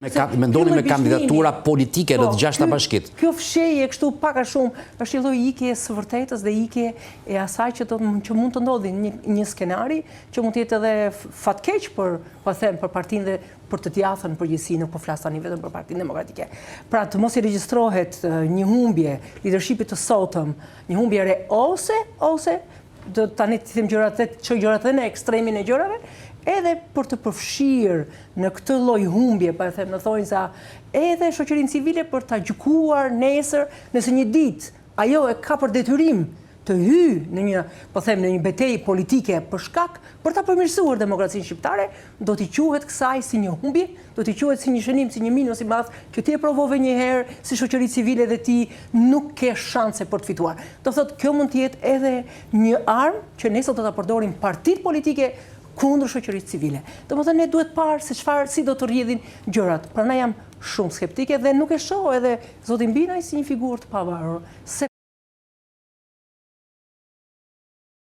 Mendoni me kandidatura politike në të gjashta bashkit. Kjo fshehje kështu pak a shumë është një lloj ikje së vërtetës dhe ikje e asaj që mund të ndodhi një skenari që mund të jetë edhe fatkeq për partinë dhe për të djathën përgjithësi, nuk po flas tani vetëm për Partinë Demokratike. Pra të mos i regjistrohet një humbje leadershipit të sotëm, një humbje re ose tani të them gjërat edhe në ekstremin e gjërave, edhe për të përfshirë në këtë lloj humbje, pa e them në thonjza, edhe shoqërinë civile për ta gjykuar nesër, nëse një ditë ajo e ka për detyrim të hyjë në një betejë politike për shkak për ta përmirësuar demokracinë shqiptare, do t'i quhet kësaj si një humbje, do t'i quhet si një shënim, si një minus i madh që ti e provove një herë si shoqëri civile dhe ti nuk ke shanse për të fituar. Do thotë kjo mund të jetë edhe një armë që nesër do ta përdorin partitë politike kundër shoqërisë civile. Domethënë ne duhet parë si do të rrjedhin gjërat. Prandaj jam shumë skeptike dhe nuk e shoh edhe zotin Binaj si një figurë të pavarur.